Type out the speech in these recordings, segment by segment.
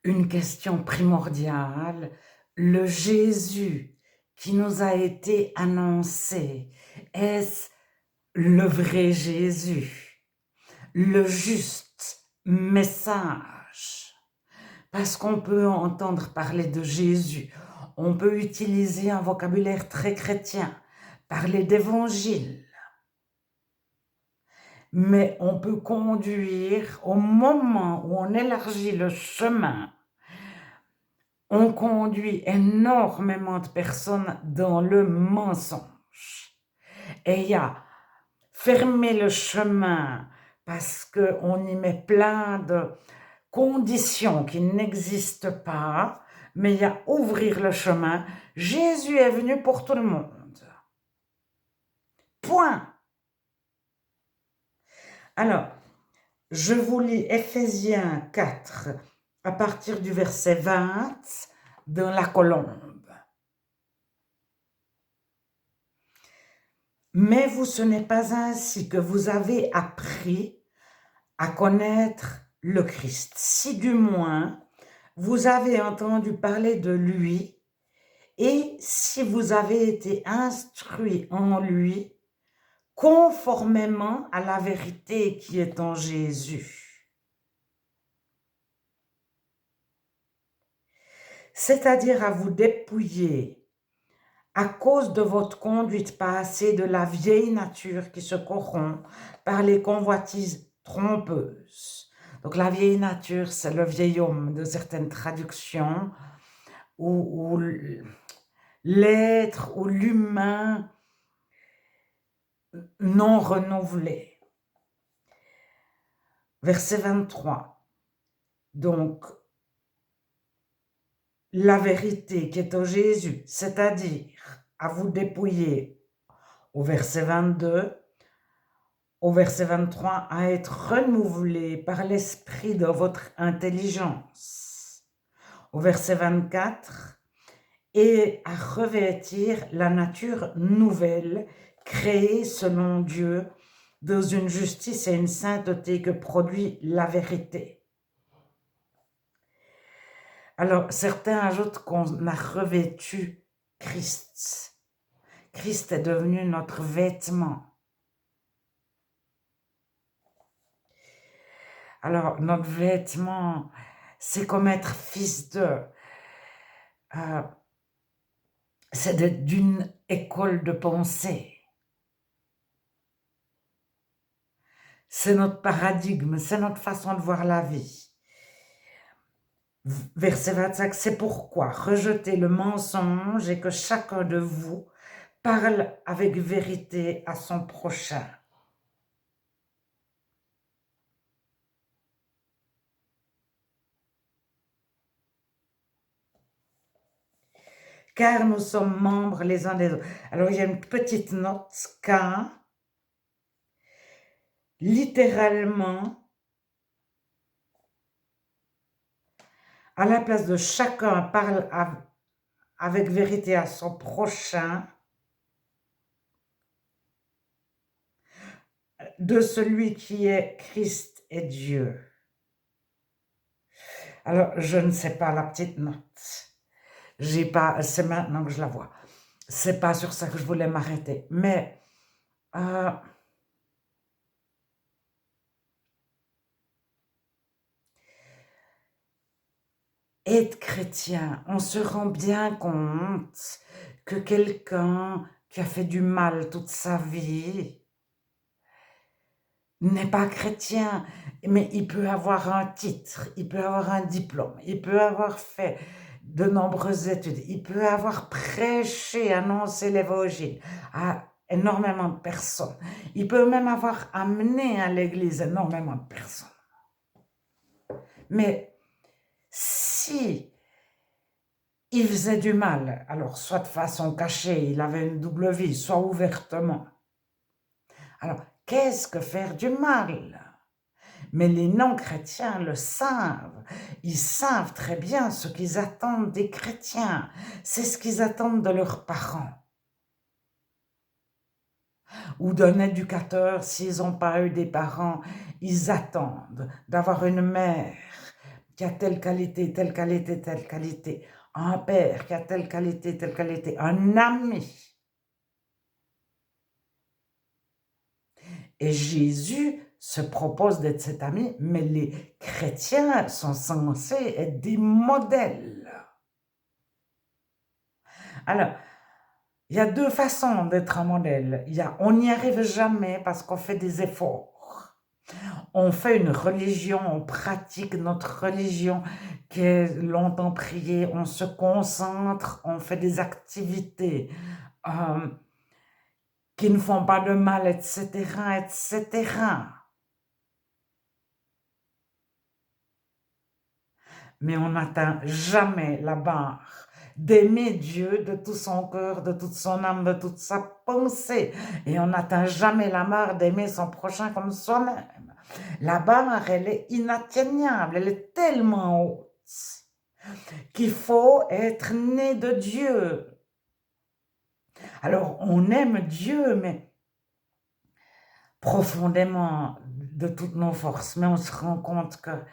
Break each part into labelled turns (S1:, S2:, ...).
S1: une question primordiale. Le Jésus qui nous a été annoncé, est-ce le vrai Jésus, le juste message? Parce qu'on peut entendre parler de Jésus, on peut utiliser un vocabulaire très chrétien, parler d'évangile, mais on peut conduire au moment où on élargit le chemin. On conduit énormément de personnes dans le mensonge. Et il y a fermer le chemin parce qu'on y met plein de conditions qui n'existent pas, mais il y a ouvrir le chemin. Jésus est venu pour tout le monde. Point. Alors, je vous lis Éphésiens 4 à partir du verset 20 dans la colombe. Mais vous, ce n'est pas ainsi que vous avez appris à connaître le Christ. Si du moins, vous avez entendu parler de lui et si vous avez été instruit en lui, conformément à la vérité qui est en Jésus. C'est-à-dire à vous dépouiller à cause de votre conduite passée de la vieille nature qui se corrompt par les convoitises trompeuses. Donc la vieille nature, c'est le vieil homme de certaines traductions, ou l'être ou l'humain non renouvelé. Verset 23. Donc, la vérité qui est en Jésus, c'est-à-dire à vous dépouiller au verset 22, au verset 23, à être renouvelé par l'esprit de votre intelligence. Au verset 24, et à revêtir la nature nouvelle, créée selon Dieu, dans une justice et une sainteté que produit la vérité. Alors, certains ajoutent qu'on a revêtu Christ. Christ est devenu notre vêtement. Alors, notre vêtement, c'est comme être fils de... c'est d'une école de pensée. C'est notre paradigme, c'est notre façon de voir la vie. Verset 25, c'est pourquoi rejetez le mensonge et que chacun de vous parle avec vérité à son prochain. Car nous sommes membres les uns des autres. Alors, il y a une petite note, car, littéralement, à la place de chacun parle avec vérité à son prochain, de celui qui est Christ et Dieu. Alors, je ne sais pas la petite note. C'est maintenant que je la vois. C'est pas sur ça que je voulais m'arrêter. Mais être chrétien, on se rend bien compte que quelqu'un qui a fait du mal toute sa vie n'est pas chrétien, mais il peut avoir un titre, il peut avoir un diplôme, il peut avoir fait de nombreuses études, il peut avoir prêché, annoncé l'évangile à énormément de personnes. Il peut même avoir amené à l'église énormément de personnes. Mais si il faisait du mal, alors soit de façon cachée, il avait une double vie, soit ouvertement. Alors, qu'est-ce que faire du mal? Mais les non-chrétiens le savent. Ils savent très bien ce qu'ils attendent des chrétiens. C'est ce qu'ils attendent de leurs parents. Ou d'un éducateur, s'ils n'ont pas eu des parents, ils attendent d'avoir une mère qui a telle qualité, telle qualité, telle qualité, un père qui a telle qualité, un ami. Et Jésus se propose d'être cet ami, mais les chrétiens sont censés être des modèles. Alors, il y a deux façons d'être un modèle. On n'y arrive jamais parce qu'on fait des efforts. On fait une religion, on pratique notre religion qui est longtemps priée, on se concentre, on fait des activités qui ne font pas de mal, etc., etc. Mais on n'atteint jamais la barre d'aimer Dieu de tout son cœur, de toute son âme, de toute sa pensée. Et on n'atteint jamais la barre d'aimer son prochain comme soi-même. La barre, elle est inatteignable, elle est tellement haute qu'il faut être né de Dieu. Alors, on aime Dieu, mais profondément, de toutes nos forces, mais on se rend compte que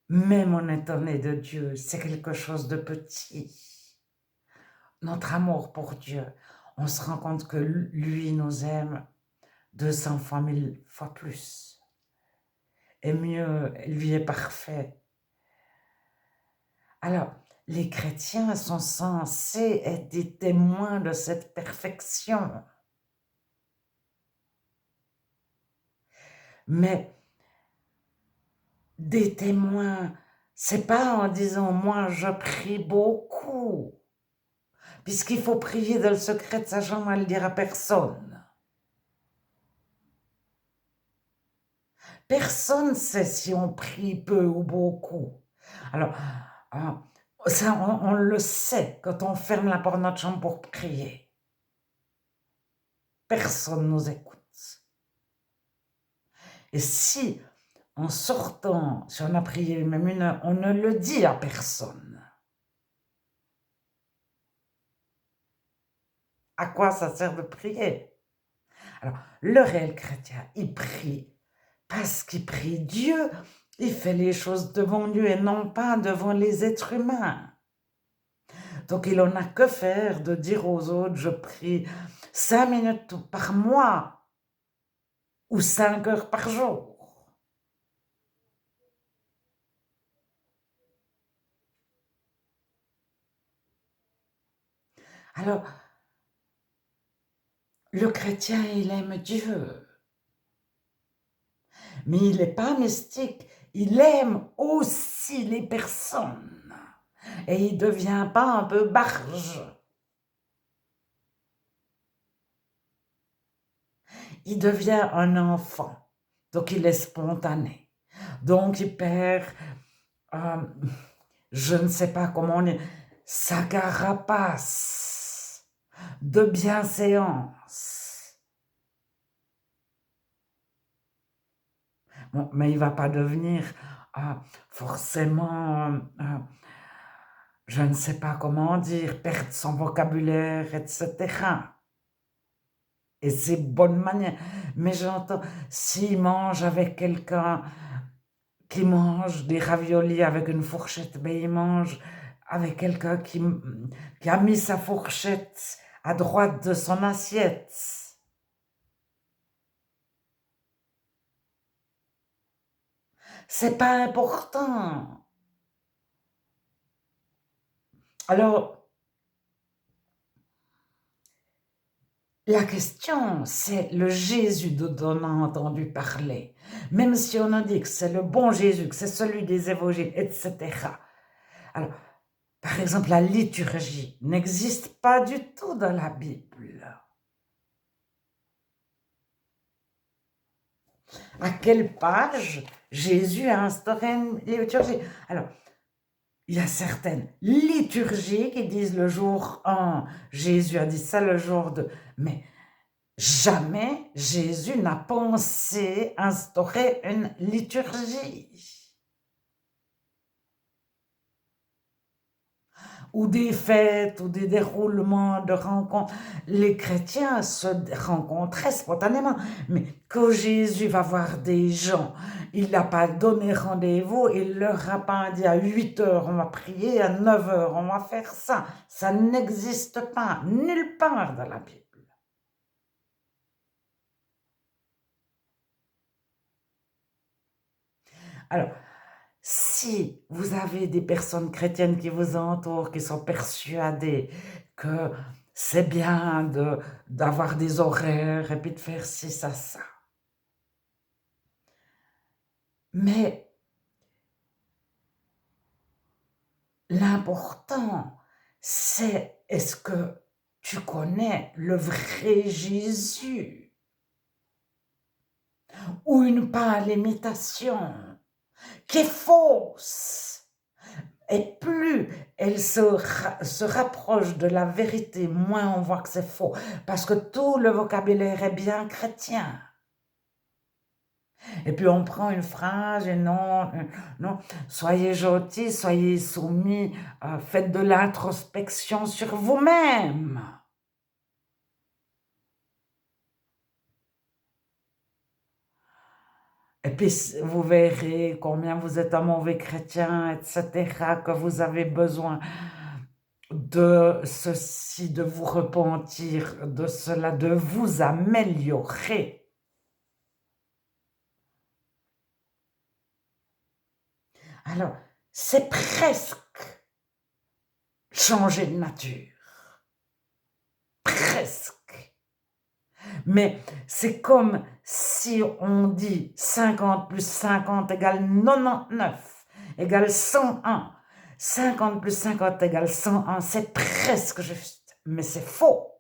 S1: même en étant né de Dieu, c'est quelque chose de petit. Notre amour pour Dieu, on se rend compte que lui nous aime 200 fois, 1000 fois plus. Et mieux, lui est parfait. Alors, les chrétiens sont censés être des témoins de cette perfection. Mais des témoins, c'est pas en disant moi je prie beaucoup, puisqu'il faut prier dans le secret de sa chambre et le dire à personne. Personne ne sait si on prie peu ou beaucoup. Alors, ça, on le sait quand on ferme la porte de notre chambre pour prier. Personne ne nous écoute. Et si, en sortant, si on a prié même une heure, on ne le dit à personne, à quoi ça sert de prier? Alors, le réel chrétien, il prie parce qu'il prie Dieu, il fait les choses devant Dieu et non pas devant les êtres humains. Donc, il n'en a que faire de dire aux autres, je prie 5 minutes par mois ou 5 heures par jour. Alors, le chrétien, il aime Dieu, mais il n'est pas mystique, il aime aussi les personnes et il ne devient pas un peu barge. Il devient un enfant, donc il est spontané. Donc il perd, je ne sais pas comment on dit, sa carapace de bienséance. Bon, mais il ne va pas devenir forcément, je ne sais pas comment dire, perdre son vocabulaire, etc. Et ses bonnes manières. Mais j'entends, s'il mange avec quelqu'un qui mange des raviolis avec une fourchette, ben il mange avec quelqu'un qui a mis sa fourchette à droite de son assiette. C'est pas important. Alors, la question, c'est le Jésus dont on a entendu parler. Même si on a dit que c'est le bon Jésus, que c'est celui des évangiles, etc. Alors, par exemple, la liturgie n'existe pas du tout dans la Bible. À quelle page Jésus a instauré une liturgie? Alors, il y a certaines liturgies qui disent le jour 1, Jésus a dit ça le jour 2, mais jamais Jésus n'a pensé instaurer une liturgie. ou des fêtes, ou des déroulements de rencontres. Les chrétiens se rencontraient spontanément, mais quand Jésus va voir des gens, il n'a pas donné rendez-vous, il leur a pas dit à 8 heures on va prier, à 9 heures on va faire ça. Ça n'existe pas nulle part dans la Bible. Alors, si vous avez des personnes chrétiennes qui vous entourent, qui sont persuadées que c'est bien d'avoir des horaires et puis de faire ci, ça. Mais l'important, c'est est-ce que tu connais le vrai Jésus ou une pâle imitation qui est fausse? Et plus elle se rapproche de la vérité, moins on voit que c'est faux. Parce que tout le vocabulaire est bien chrétien. Et puis on prend une phrase et non, non, soyez gentils, soyez soumis, faites de l'introspection sur vous-même. Et puis vous verrez combien vous êtes un mauvais chrétien, etc., que vous avez besoin de ceci, de vous repentir, de cela, de vous améliorer. Alors, c'est presque changer de nature. Presque. Mais c'est comme si on dit 50 plus 50 égale 99, égale 101. 50 plus 50 égale 101, c'est presque juste, mais c'est faux.